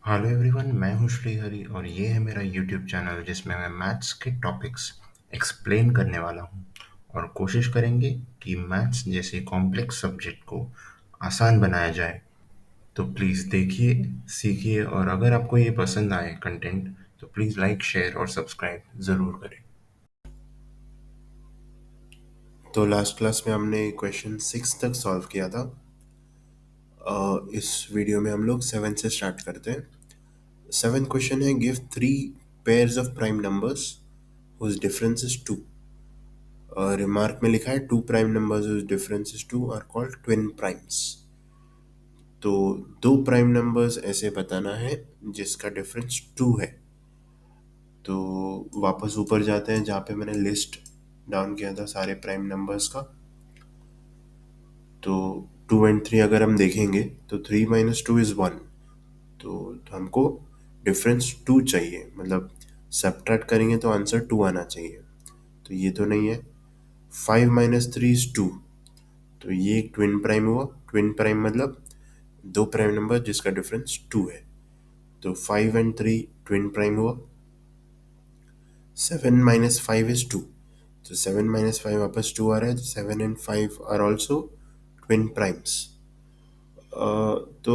Hello everyone, मैं हूँ श्रीहरि और ये है मेरा यूट्यूब चैनल जिसमें मैं मैथ्स के टॉपिक्स एक्सप्लेन करने वाला हूँ और कोशिश करेंगे कि मैथ्स जैसे कॉम्प्लेक्स सब्जेक्ट को आसान बनाया जाए। तो प्लीज़ देखिए, सीखिए और अगर आपको ये पसंद आए कंटेंट तो प्लीज़ लाइक, शेयर और सब्सक्राइब ज़रूर करें। तो लास्ट क्लास में हमने क्वेश्चन 6 तक सॉल्व किया था। इस वीडियो में हम लोग 7 से स्टार्ट करते हैं। 7 क्वेश्चन है, give 3 pairs of prime numbers whose difference is 2। Remark में लिखा है 2 prime numbers whose difference is 2 are called twin primes. तो 2 प्राइम नंबर्स ऐसे बताना है जिसका डिफरेंस 2 है। तो वापस ऊपर जाते हैं जहाँ पे मैंने लिस्ट डाउन किया था सारे प्राइम नंबर्स का। तो 2 और 3 अगर हम देखेंगे तो 3 - 2 = 1। तो हमको डिफरेंस 2 चाहिए, मतलब सब्ट्रैक्ट करेंगे तो आंसर 2 आना चाहिए। तो ये तो नहीं है। 5 - 3 = 2। तो ये एक ट्विन प्राइम हुआ। ट्विन प्राइम मतलब 2 प्राइम नंबर जिसका डिफरेंस 2 है। तो 5 और 3 ट्विन प्राइम हुआ। 7 - 5 = 2। तो 7 - 5 वापस 2 आ रहा है। तो 7 और 5 आर ऑल्सो ट्विन प्राइम्स। तो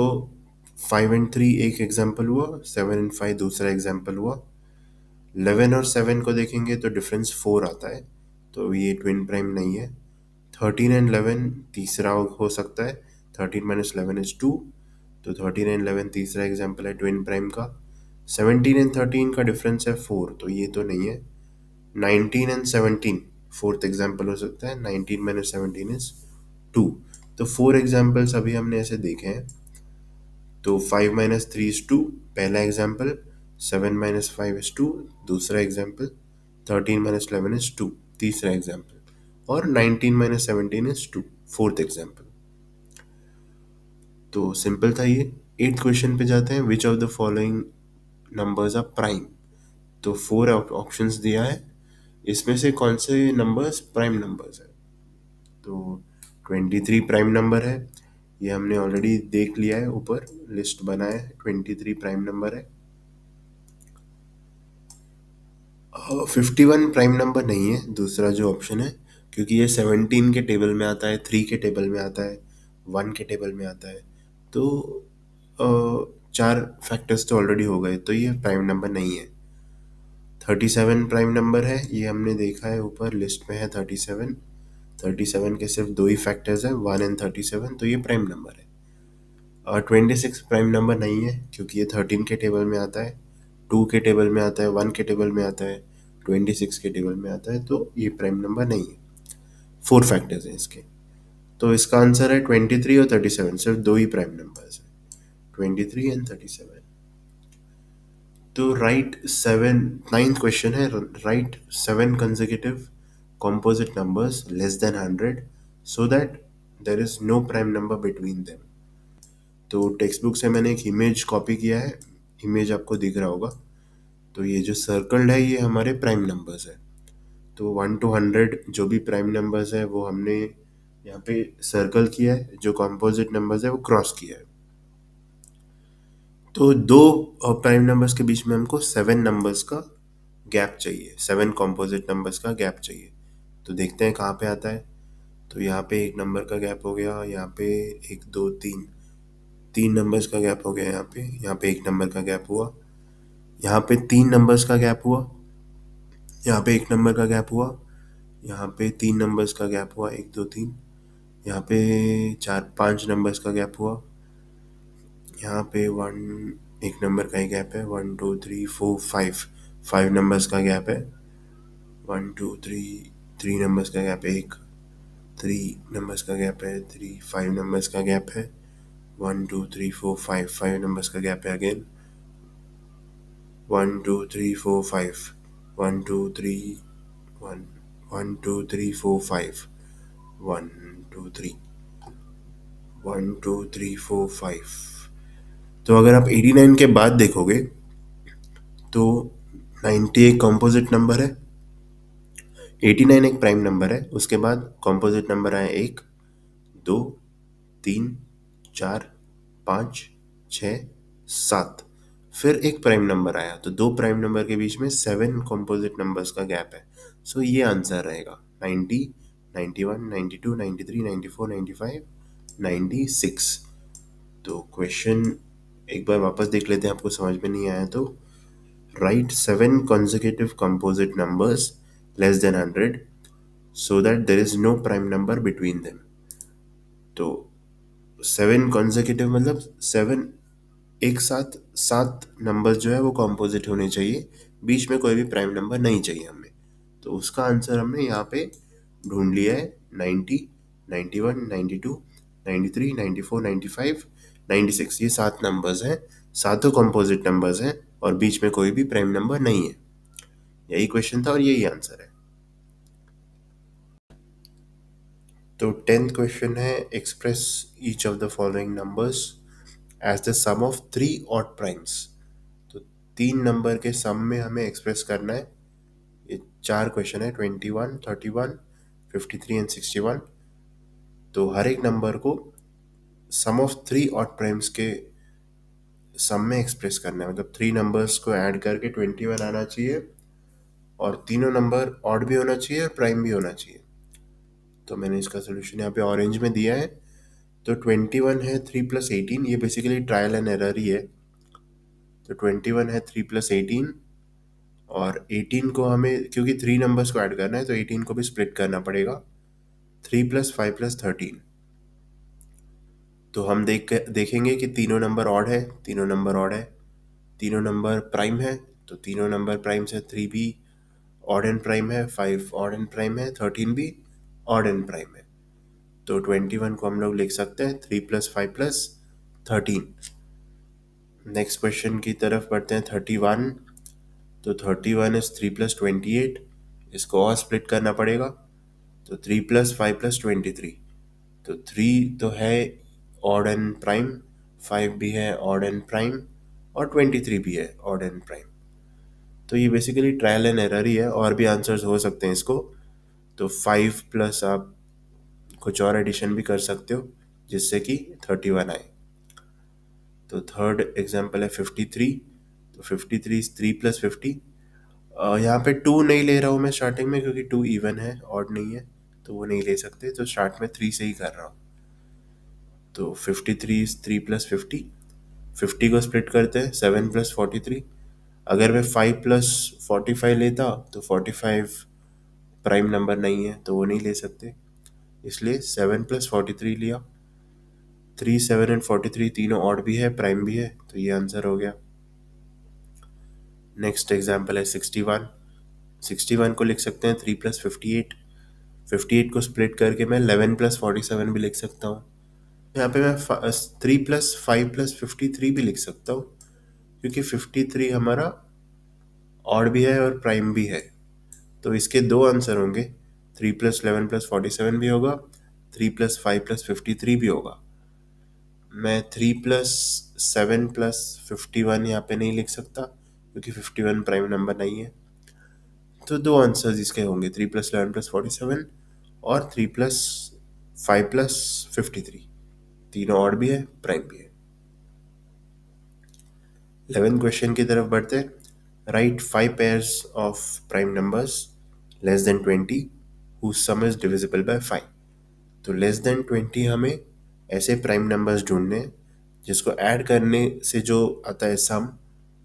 5 और 3 एक एग्जाम्पल हुआ, 7 और 5 दूसरा एग्जाम्पल हुआ। 11 और 7 को देखेंगे तो डिफरेंस 4 आता है, तो ये ट्विन प्राइम नहीं है। 13 और 11 तीसरा हो सकता है। 13 - 11 = 2। तो 13 और 11 तीसरा एग्जाम्पल है ट्विन प्राइम का। 17 और 13 का डिफरेंस है 4, तो ये तो नहीं है। 19 और 17 फोर्थ एग्जाम्पल हो सकता है। 19 - 17 = 2। तो 4 एग्जाम्पल्स अभी हमने ऐसे देखे हैं। तो 5 - 3 = 2 पहला एग्जाम्पल, 7 - 5 = 2 दूसरा एग्जाम्पल, 13 - 11 = 2 तीसरा एग्जाम्पल, और 19 - 17 = 2 फोर्थ एग्जाम्पल। तो सिंपल था ये। 8th क्वेश्चन पे जाते हैं। Which of the following numbers are prime. तो 4 ऑप्शंस दिया है, इसमें से कौन से नंबर्स प्राइम नंबर्स है। तो 23 प्राइम नंबर है, ये हमने ऑलरेडी देख लिया है, ऊपर लिस्ट बनाया है। 23 प्राइम नंबर है। 51 प्राइम नंबर नहीं है, दूसरा जो ऑप्शन है, क्योंकि ये 17 के टेबल में आता है, 3 के टेबल में आता है, 1 के टेबल में आता है। तो 4 फैक्टर्स तो ऑलरेडी हो गए, तो ये प्राइम नंबर नहीं है। 37 प्राइम नंबर है, ये हमने देखा है, ऊपर लिस्ट में है 37। 37 के सिर्फ 2 ही फैक्टर्स हैं, 1 और 37, तो ये प्राइम नंबर है। और 26 प्राइम नंबर नहीं है, क्योंकि ये 13 के टेबल में आता है, 2 के टेबल में आता है, 1 के टेबल में आता है, 26 के टेबल में आता है, तो ये प्राइम नंबर नहीं है। 4 फैक्टर्स हैं इसके। तो इसका आंसर है 23 और 37, सिर्फ 2 ही प्राइम नंबर्स हैं, 23 एंड 37। तो राइट 7, 9th क्वेश्चन है, right 7 consecutive composite numbers less than 100 so that there is no prime number between them। तो टेक्स्ट बुक से मैंने एक इमेज कॉपी किया है, इमेज आपको दिख रहा होगा। तो ये जो सर्कल्ड है ये हमारे प्राइम नंबर्स है। तो 1 to 100 जो भी प्राइम नंबर्स है वो हमने यहाँ पे सर्कल किया है, जो कॉम्पोजिट नंबर्स है वो क्रॉस किया है। तो दो प्राइम नंबर्स के बीच में हमको 7 नंबर्स का गैप चाहिए, 7 कॉम्पोजिट नंबर्स का गैप चाहिए। तो देखते हैं कहाँ पे आता है। तो यहाँ पे एक नंबर का गैप हो गया, यहाँ पे 1 2 3 3 नंबर्स का गैप हो गया, यहाँ पे 1 नंबर का गैप हुआ, यहाँ पे 3 नंबर्स का गैप हुआ, यहाँ पे 1 नंबर का गैप हुआ, यहाँ पे 3 नंबर्स का गैप हुआ, 1 2 3, यहाँ पे 4 5 नंबर्स का गैप हुआ, यहाँ पे 1 नंबर का ही गैप है, 1 2 3 4 5 5 नंबर्स का गैप है, 1 2 3 3 नंबर्स का गैप है, 3 नंबर्स का गैप है, 5 नंबर्स का गैप है, 1 2 3 4 5 नंबर्स का गैप है अगेन, 1 2 3 4 5 1 2 3 1 1 2 3 4 5 1 2 3 1 2 3 4 5। तो अगर आप 89 के बाद देखोगे तो 90 एक कॉम्पोजिट नंबर है, 89 एक प्राइम नंबर है, उसके बाद कॉम्पोजिट नंबर आए 1 2 3 4 5 6 7। फिर एक प्राइम नंबर आया, तो दो प्राइम नंबर के बीच में 7 कॉम्पोजिट नंबर्स का गैप है। सो ये आंसर रहेगा 90, 91, 92, 93, 94, 95, 96। तो क्वेश्चन एक बार वापस देख लेते हैं, आपको समझ में नहीं आया तो। Right 7 consecutive composite numbers less than 100 so that there is no prime number between them। तो 7 consecutive मतलब 7 एक साथ 7 नंबर जो है वो कॉम्पोजिट होने चाहिए, बीच में कोई भी प्राइम नंबर नहीं चाहिए हमें। तो उसका आंसर हमने यहाँ पे ढूंढ लिया है 90, 91, 92, 93, 94, 95, 96। ये 7 नंबर्स हैं, सातों कॉम्पोजिट नंबर्स हैं और बीच में कोई भी प्राइम नंबर नहीं है। यही क्वेश्चन था और यही आंसर है। तो 10th क्वेश्चन है, express each of the following numbers as the sum of 3 odd primes. तो 3 नंबर के सम में हमें एक्सप्रेस करना है। ये 4 क्वेश्चन है, 21, 31, 53 एंड 61। तो हर एक नंबर को सम ऑफ 3 ऑड प्राइम्स के सम में एक्सप्रेस करना है, मतलब 3 नंबर्स को ऐड करके 21 आना चाहिए और तीनों नंबर ऑड भी होना चाहिए और प्राइम भी होना चाहिए। तो मैंने इसका सोल्यूशन यहाँ पे ऑरेंज में दिया है। तो 21 है 3 + 18, ये बेसिकली ट्रायल एंड एरर ही है। तो 21 है 3 + 18 और 18 को हमें क्योंकि 3 नंबर्स को ऐड करना है तो 18 को भी स्प्लिट करना पड़ेगा, 3 + 5 + 13। तो हम देखेंगे कि तीनों नंबर ऑड है, तीनों नंबर ऑड है, तीनों नंबर प्राइम है, तो तीनों नंबर प्राइम से 3 भी ऑड एंड प्राइम है, 5 ऑड एंड प्राइम है, 13 भी ऑड एंड प्राइम है। तो 21 को हम लोग लिख सकते हैं 3 + 5 + 13। नेक्स्ट क्वेश्चन की तरफ बढ़ते हैं, 31। तो 31 इज 3 + 28, इसको और स्प्लिट करना पड़ेगा। तो 3 + 5 + 23। तो 3 तो है ऑड एंड प्राइम, 5 भी है ऑड एंड प्राइम और 23 भी है ऑड एंड प्राइम। तो ये बेसिकली ट्रायल एंड एरर ही है, और भी आंसर्स हो सकते हैं इसको। तो 5 प्लस आप कुछ और एडिशन भी कर सकते हो जिससे कि 31 आए। तो थर्ड एग्जाम्पल है 53। तो 53 इज 3 + 50। यहाँ पे 2 नहीं ले रहा हूँ मैं स्टार्टिंग में, क्योंकि 2 इवन है ऑड नहीं है, तो वो नहीं ले सकते। तो स्टार्ट में 3 से ही कर रहा हूँ। तो 53 इज 3 + 50। 50 को स्प्लिट करते हैं, 7 + 43। अगर मैं 5 + 45 लेता तो 45 प्राइम नंबर नहीं है, तो वो नहीं ले सकते, इसलिए 7 + 43 लिया। 3, 7 एंड 43 तीनों ऑड भी है प्राइम भी है, तो ये आंसर हो गया। नेक्स्ट एग्जाम्पल है 61। 61 को लिख सकते हैं 3 + 58। 58 को स्प्लिट करके मैं 11 + 47 भी लिख सकता हूँ। यहाँ पे मैं 3 + 5 + 53 भी लिख सकता हूँ, क्योंकि 53 हमारा ऑड भी है और प्राइम भी है। तो इसके दो आंसर होंगे, 3 + 11 + 47 भी होगा, 3 + 5 + 53 भी होगा। मैं 3 + 7 + 51 यहाँ पे नहीं लिख सकता, क्योंकि 51 प्राइम नंबर नहीं है। तो दो आंसर्स इसके होंगे, 3 + 11 + 47 और 3 + 5 + 53। तीनों ऑड भी है प्राइम भी है। 11 क्वेश्चन की तरफ बढ़ते हैं। Right 5 pairs of prime numbers less than 20 whose sum is divisible by 5। तो लेस देन 20 हमें ऐसे प्राइम नंबर्स ढूंढने हैं जिसको ऐड करने से जो आता है सम,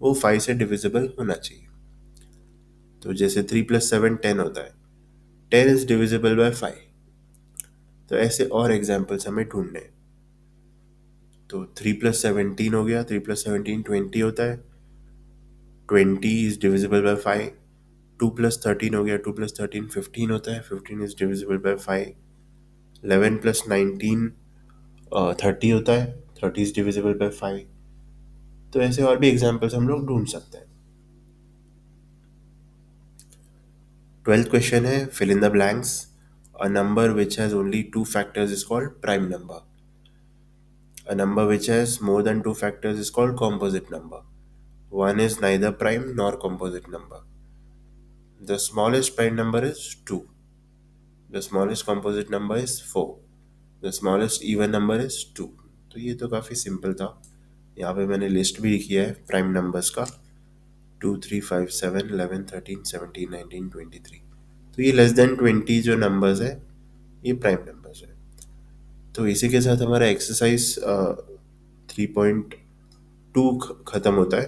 वो 5 से डिविजिबल होना चाहिए। तो जैसे 3 + 7 10 होता है, 10 इज डिविजिबल बाय 5। तो ऐसे और एग्जाम्पल्स हमें ढूंढने हैं। तो 3 + 17 हो गया, 3 + 17 20 होता है, 20 इज डिविजिबल बाय 5। 2 + 13 हो गया, 2 + 13 15 होता है, 15 इज डिविजिबल बाय 5। 11 + 19 30 होता है, 30 इज डिविजिबल बाय 5। तो ऐसे और भी एग्जाम्पल्स हम लोग ढूंढ सकते हैं। 12th क्वेश्चन है, fill in the blanks. A number which has only 2 factors is called prime number. A number which has more than 2 factors is called composite number. One is neither prime nor composite number. The smallest prime number is 2. The smallest composite number is 4. The smallest even number is 2. तो ये तो काफ़ी simple था। यहाँ पे मैंने list भी किया है प्राइम नंबर्स का, 2 3 5 7 11 13 17 19 20 23। तो ये लेस देन 20 जो नंबर्स है ये प्राइम नंबर्स है। तो इसी के साथ हमारा एक्सरसाइज 3.2 ख़त्म होता है।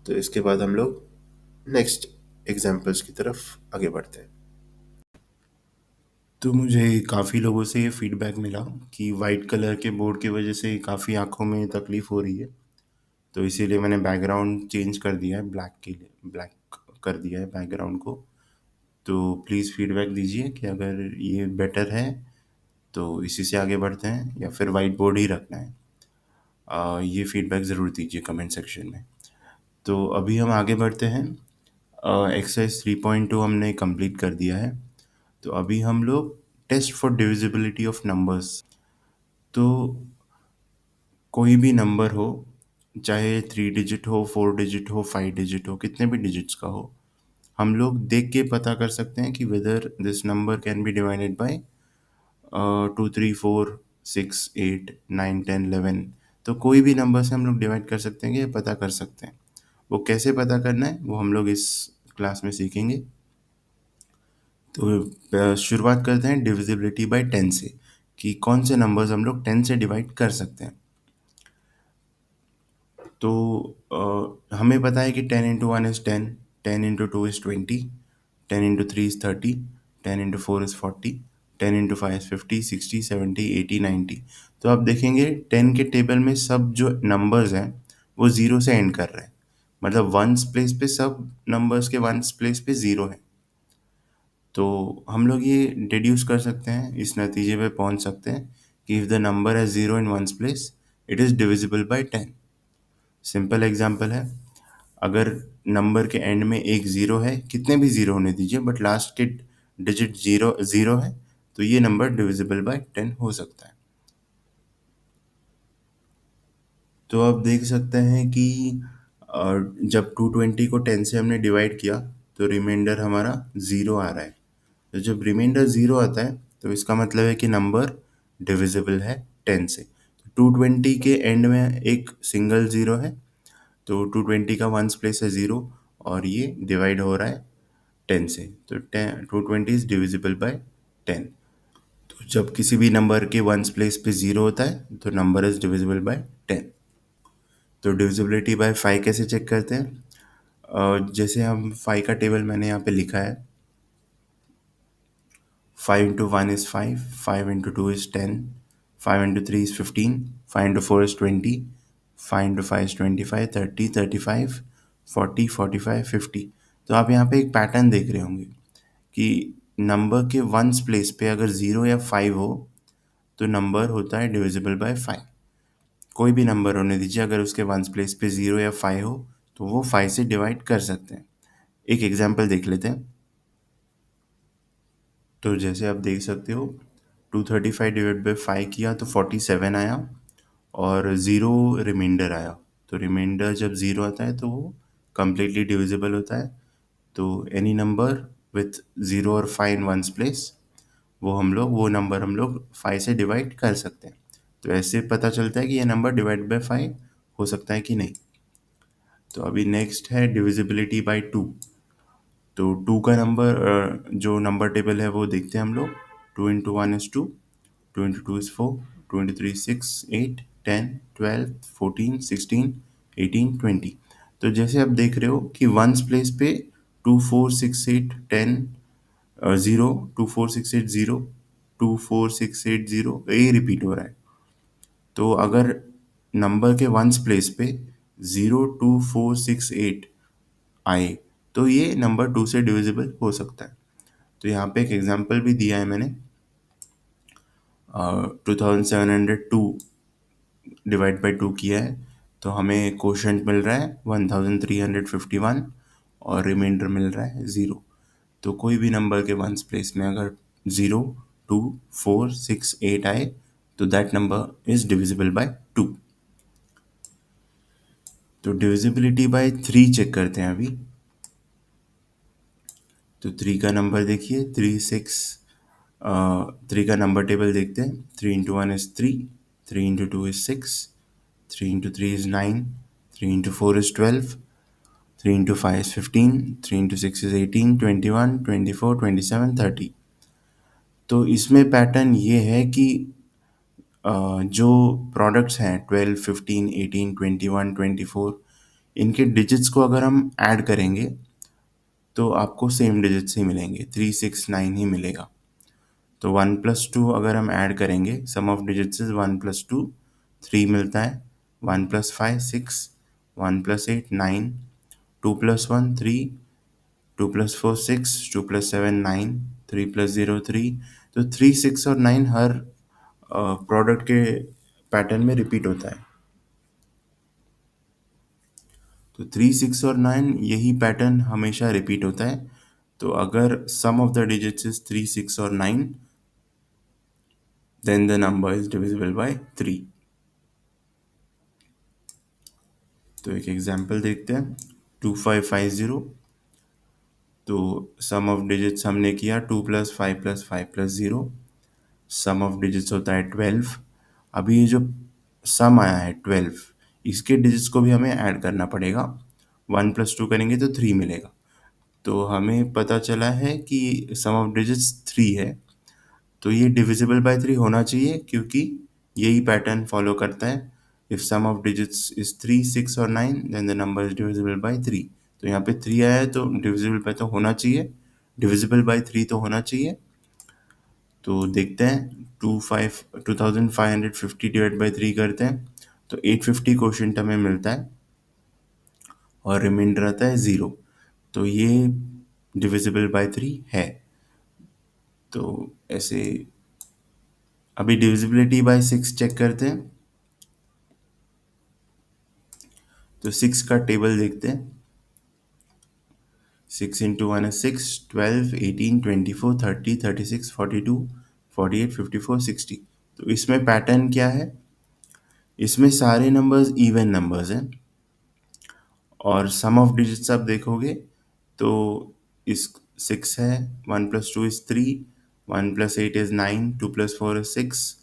तो इसके बाद हम लोग नेक्स्ट एग्जाम्पल्स की तरफ आगे बढ़ते हैं। तो मुझे काफ़ी लोगों से ये फीडबैक मिला कि वाइट कलर के बोर्ड की वजह से काफ़ी आँखों में तकलीफ़ हो रही है। तो इसीलिए मैंने बैकग्राउंड चेंज कर दिया है, ब्लैक के लिए ब्लैक कर दिया है बैकग्राउंड को। तो प्लीज़ फीडबैक दीजिए कि अगर ये बेटर है तो इसी से आगे बढ़ते हैं या फिर वाइट बोर्ड ही रखना है। ये फीडबैक ज़रूर दीजिए कमेंट सेक्शन में। तो अभी हम आगे बढ़ते हैं। एक्सरसाइज 3.2 हमने कंप्लीट कर दिया है। तो अभी हम लोग test for divisibility of numbers. तो कोई भी नंबर हो, चाहे 3 डिजिट हो, 4 डिजिट हो, 5 डिजिट हो, कितने भी डिजिट्स का हो, हम लोग देख के पता कर सकते हैं कि whether this number can be divided by 2 3 4 6 8 9 10 11। तो कोई भी नंबर से हम लोग डिवाइड कर सकते हैं कि ये पता कर सकते हैं। वो कैसे पता करना है वो हम लोग इस क्लास में सीखेंगे। तो शुरुआत करते हैं डिविजिबिलिटी बाय 10 से, कि कौन से नंबर्स हम लोग 10 से डिवाइड कर सकते हैं। तो हमें पता है कि 10 × 1 is 10, 10 × 2 is 20, 10 × 3 is 30, 10 × 4 is 40, 10 × 5 is 50, 60, 70, 80, 90। तो आप देखेंगे 10 के टेबल में सब जो नंबर्स हैं वो ज़ीरो से एंड कर रहे हैं, मतलब वंस प्लेस पे सब नंबर्स के वंस प्लेस पे ज़ीरो है। तो हम लोग ये डिड्यूस कर सकते हैं, इस नतीजे पे पहुंच सकते हैं कि इफ़ द नंबर है zero in ones place it is divisible by 10। Simple example है, अगर नंबर के एंड में एक ज़ीरो है, कितने भी ज़ीरो होने दीजिए बट लास्ट के डिजिट ज़ीरो ज़ीरो है, तो ये नंबर डिविजिबल बाय 10 हो सकता है। तो आप देख सकते हैं कि जब 220 को 10 से हमने डिवाइड किया तो रिमाइंडर हमारा ज़ीरो आ रहा है। तो जब रिमाइंडर ज़ीरो आता है तो इसका मतलब है कि नंबर डिविजिबल है 10 से। 220 के एंड में एक सिंगल ज़ीरो है, तो 220 का वंस प्लेस है ज़ीरो और ये डिवाइड हो रहा है 10 से। तो 220 इज़ डिविजिबल बाय 10। तो जब किसी भी नंबर के वंस प्लेस पे ज़ीरो होता है तो नंबर इज़ डिविजिबल बाय 10। तो डिविजिबिलिटी बाय 5 कैसे चेक करते हैं? जैसे हम 5 का टेबल मैंने यहाँ पे लिखा है। 5 × 1 is 5, 5 × 2 is 10, 5 × 3 is 15, 5 × 4 is 20, 5 × 5 is 25, 30, 35, 40, 45, 50। तो आप यहाँ पे एक पैटर्न देख रहे होंगे कि नंबर के वंस प्लेस पे अगर ज़ीरो या 5 हो तो नंबर होता है डिविजिबल बाय 5। कोई भी नंबर होने दीजिए, अगर उसके वंस प्लेस पे ज़ीरो या 5 हो तो वो 5 से डिवाइड कर सकते हैं। एक एग्जांपल देख लेते हैं। तो जैसे आप देख सकते हो 235 डिवाइड बाई 5 किया तो 47 आया और ज़ीरो रिमाइंडर आया। तो रिमाइंडर जब ज़ीरो आता है तो वो कम्प्लीटली डिविजिबल होता है। तो एनी नंबर विथ ज़ीरो और 5 इन वंस प्लेस वो नंबर हम लोग 5 से डिवाइड कर सकते हैं। तो ऐसे पता चलता है कि ये नंबर डिवाइड बाय 5 हो सकता है कि नहीं। तो अभी नेक्स्ट है डिविजिबिलिटी बाय 2। तो 2 का नंबर जो नंबर टेबल है वो देखते हैं हम लोग। 2 × 1 is 2, 2 × 2 is 4, 2 × 3 is 6, 8, 10, 12, 14, 16, 18, 20। तो जैसे आप देख रहे हो कि वंस प्लेस पे 2 4 6 8 10 ज़ीरो 2 4 6 8 ज़ीरो 2 4 6 8 ज़ीरो ये रिपीट हो रहा है। तो अगर नंबर के वंस प्लेस पे 0 2 4 6 8 आए तो ये नंबर 2 से डिविजिबल हो सकता है। तो यहाँ पे एक एग्जांपल भी दिया है मैंने। 2702 डिवाइड बाई 2 किया है तो हमें कोशेंट मिल रहा है 1351 और रिमाइंडर मिल रहा है ज़ीरो। तो कोई भी नंबर के वंस प्लेस में अगर 0 2 4 6 8 आए तो that number is divisible bye 2। तो डिविजिबिलिटी बाय 3 चेक करते हैं अभी। तो 3 का नंबर देखिए 3 6, 3 का नंबर टेबल देखते हैं। 3 × 1 is 3, 3 × 2 is 6, 3 into 3 is 9, 3 into 4 is 12, 3 into 5 is 15, 3 into 6 is 18, 21, 24, 27, 30. तो इसमें पैटर्न ये है कि जो प्रोडक्ट्स हैं 12, 15, 18, 21, 24, इनके डिजिट्स को अगर हम ऐड करेंगे तो आपको सेम डिजिट्स ही मिलेंगे, 369 ही मिलेगा। तो 1+2 अगर हम ऐड करेंगे, सम ऑफ डिजिट्स इज 1+2, 3 मिलता है, 1+5 6, 1+8 9, 2+1 3, 2+4 6, 2+7 9, 3+0 3। तो 3 6 और 9 हर प्रोडक्ट के पैटर्न में रिपीट होता है। तो 3 6 और 9 यही पैटर्न हमेशा रिपीट होता है। तो अगर सम ऑफ द डिजिट्स इज 3 6 और 9, then the number is divisible by 3। तो एक एग्जांपल देखते हैं, 2550। तो सम ऑफ डिजिट्स हमने किया 2+5+5+0, सम ऑफ डिजिट्स होता है 12। अभी ये जो सम आया है 12, इसके डिजिट्स को भी हमें ऐड करना पड़ेगा, 1+2 करेंगे तो 3 मिलेगा। तो हमें पता चला है कि सम ऑफ डिजिट्स 3 है, तो ये डिविजिबल बाय 3 होना चाहिए, क्योंकि यही पैटर्न फॉलो करता है। If sum of digits is 3 6 और 9, then the number is divisible by 3। तो यहाँ पे 3 आया है तो डिविजिबल बाय तो होना चाहिए, डिविजिबल बाय 3 तो होना चाहिए। तो देखते हैं, 2550 डिवाइड बाई 3 करते हैं तो 850 क्वोशंट हमें मिलता है और रिमाइंडर आता है 0। तो ये डिविजिबल बाय 3 है। तो ऐसे अभी डिविजिबिलिटी बाय 6 चेक करते हैं। तो 6 का टेबल देखते हैं। 6 इंटू 1 is 6, 12, 18, 24, 30, 36, 42, 48, 54, 60। तो इसमें पैटर्न क्या है, इसमें सारे नंबर्स इवन नंबर्स हैं और सम ऑफ डिजिट्स आप देखोगे तो इस 6 है, 1+2 is 3, 1+8 is 9, 2+4 is 6,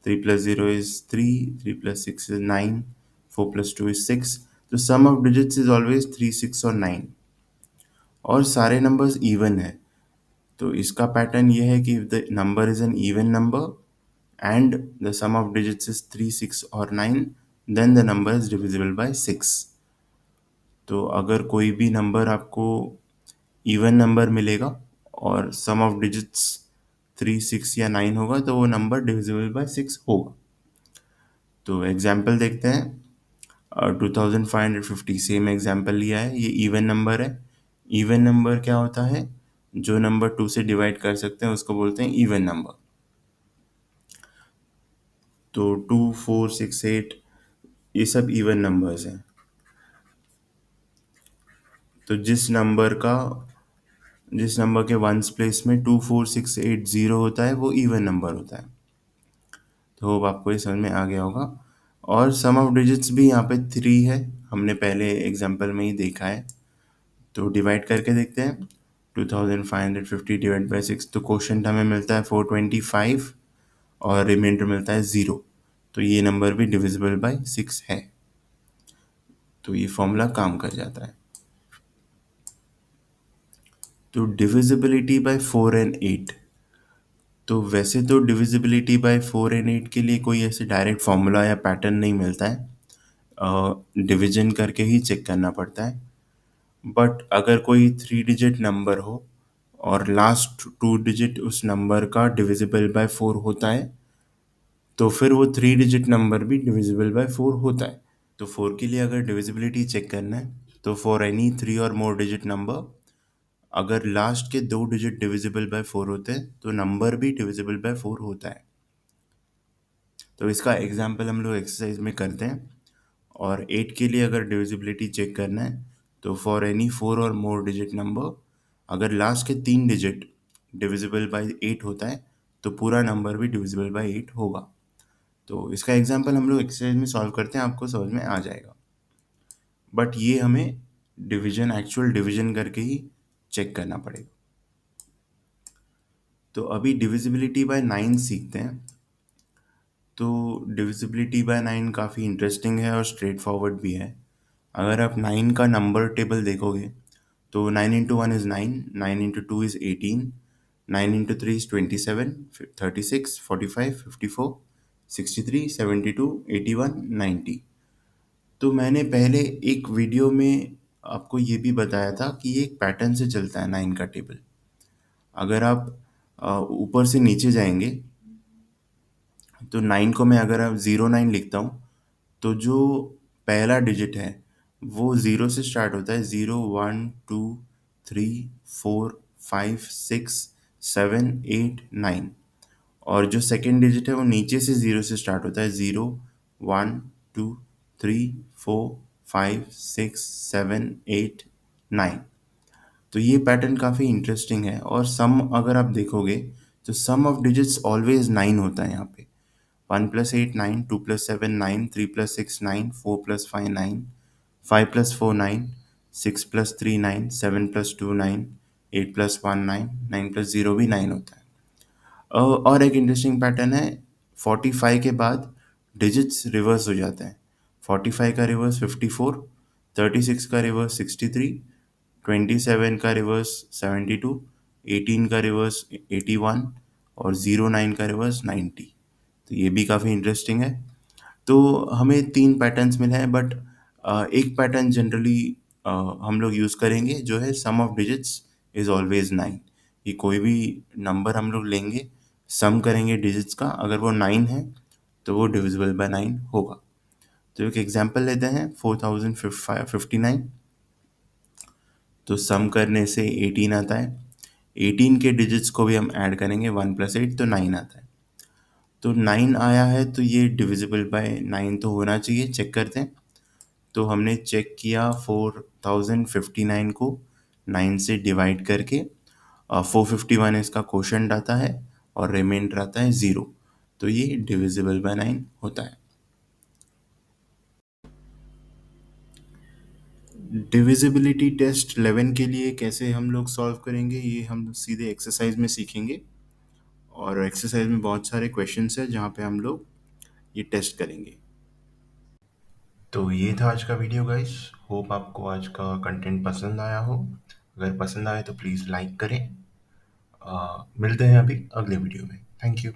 3+0 is 3, 3+6 is 9, 4+2 is 6। तो सम ऑफ डिजिट्स इज ऑलवेज 3 6 और 9 और सारे नंबर्स इवन है। तो इसका पैटर्न ये है कि if the number is an even number and the sum of digits is 3 6 और 9, then the number is divisible by 6। तो अगर कोई भी नंबर आपको इवन नंबर मिलेगा और सम ऑफ डिजिट्स 3 6 या 9 होगा तो वो नंबर डिविजिबल बाय 6 होगा। तो एग्जाम्पल देखते हैं, 2550 सेम एग्जाम्पल लिया है, ये इवन नंबर है। इवन नंबर क्या होता है, जो नंबर 2 से डिवाइड कर सकते हैं उसको बोलते हैं इवन नंबर। तो 2 4 6 8 ये सब इवन नंबर्स हैं। तो जिस नंबर के वंस प्लेस में 2 4 6 8 0 होता है वो इवन नंबर होता है। तो होप आपको ये समझ में आ गया होगा। और सम ऑफ डिजिट्स भी यहाँ पे 3 है, हमने पहले एग्जांपल में ही देखा है। तो डिवाइड करके देखते हैं, 2550 डिवाइड बाई 6, तो क्वोशंट हमें मिलता है 425 और रिमाइंडर मिलता है 0। तो ये नंबर भी डिविजिबल बाई 6 है। तो ये फॉर्मूला काम कर जाता है। तो डिविजिबिलिटी बाय 4 एंड 8। तो वैसे तो डिविजिबिलिटी बाय 4 एंड 8 के लिए कोई ऐसे डायरेक्ट फॉर्मूला या पैटर्न नहीं मिलता है, डिवीजन करके ही चेक करना पड़ता है। बट अगर कोई 3 डिजिट नंबर हो और लास्ट 2 डिजिट उस नंबर का डिविजिबल बाय 4 होता है, तो फिर वो 3 डिजिट नंबर भी डिविजिबल बाय 4 होता है। तो 4 के लिए अगर डिविजिबिलिटी चेक करना है तो फॉर एनी 3 और मोर डिजिट नंबर, अगर लास्ट के 2 डिजिट डिविजिबल बाय 4 होते हैं तो नंबर भी डिविजिबल बाय 4 होता है। तो इसका एग्जाम्पल हम लोग एक्सरसाइज में करते हैं। और 8 के लिए अगर डिविजिबिलिटी चेक करना है तो फॉर एनी 4 और मोर डिजिट नंबर, अगर लास्ट के 3 डिजिट डिविजिबल बाय 8 होता है तो पूरा नंबर भी डिविजिबल बाय 8 होगा। तो इसका एग्जाम्पल हम लोग एक्सरसाइज में सॉल्व करते हैं, आपको समझ में आ जाएगा। बट ये हमें डिवीजन, एक्चुअल डिवीजन करके ही चेक करना पड़ेगा। तो अभी डिविजिबिलिटी बाय 9 सीखते हैं। तो डिविजिबिलिटी बाय 9 काफ़ी इंटरेस्टिंग है और स्ट्रेट फॉरवर्ड भी है। अगर आप 9 का नंबर टेबल देखोगे तो 9 into one is 9, 9 into two is 18, 9 into three is 27, 36, 45, 54, 63, 72, 81, 90। तो मैंने पहले एक वीडियो में आपको ये भी बताया था कि ये एक पैटर्न से चलता है 9 का टेबल। अगर आप ऊपर से नीचे जाएंगे तो 9 को मैं अगर आप 09 लिखता हूँ तो जो पहला डिजिट है वो ज़ीरो से स्टार्ट होता है, 0, 1, 2, 3, 4, 5, 6, 7, 8, 9। और जो सेकेंड डिजिट है वो नीचे से ज़ीरो से स्टार्ट होता है, 0, 1, 2, 3, 4, 5, 6, 7, 8, 9। तो ये पैटर्न काफ़ी इंटरेस्टिंग है। और सम अगर आप देखोगे तो सम ऑफ डिजिट्स ऑलवेज 9 होता है यहाँ पे। 1 plus 8 9, 2 plus 7 9, 3 plus 6 9, 4 plus 5 9, 5 plus 4 9, 6 plus 3 9, 7 plus 2 9, 8 plus 1 9, 9 plus 0 भी 9 होता है। और एक इंटरेस्टिंग पैटर्न है, 45 के बाद डिजिट्स रिवर्स हो जाते हैं। 45 का रिवर्स 54, 36 का रिवर्स 63, 27 का रिवर्स 72, 18 का रिवर्स 81 और 09 का रिवर्स 90। तो ये भी काफ़ी इंटरेस्टिंग है। तो हमें 3 पैटर्न्स मिले हैं, बट एक पैटर्न जनरली हम लोग यूज़ करेंगे जो है सम ऑफ डिजिट्स इज़ ऑलवेज 9। ये कोई भी नंबर हम लोग लेंगे, सम करेंगे डिजिट्स का, अगर वो 9 है तो वो डिविजिबल बाय 9 होगा। तो एक एग्जांपल लेते हैं, 4059। तो सम करने से 18 आता है। 18 के डिजिट्स को भी हम ऐड करेंगे, 1 प्लस 8 तो 9 आता है। तो 9 आया है तो ये डिविजिबल बाय 9 तो होना चाहिए, चेक करते हैं। तो हमने चेक किया 4059 को 9 से डिवाइड करके, 451 इसका क्वोशंट आता है और रिमाइंडर आता है 0। तो ये डिविजिबल बाय 9 होता है। डिविजिबिलिटी टेस्ट 11 के लिए कैसे हम लोग सॉल्व करेंगे ये हम सीधे एक्सरसाइज में सीखेंगे। और एक्सरसाइज में बहुत सारे क्वेश्चंस हैं जहाँ पे हम लोग ये टेस्ट करेंगे। तो ये था आज का वीडियो गाइस। होप आपको आज का कंटेंट पसंद आया हो। अगर पसंद आए तो प्लीज़ लाइक करें। मिलते हैं अभी अगले वीडियो में। Thank you.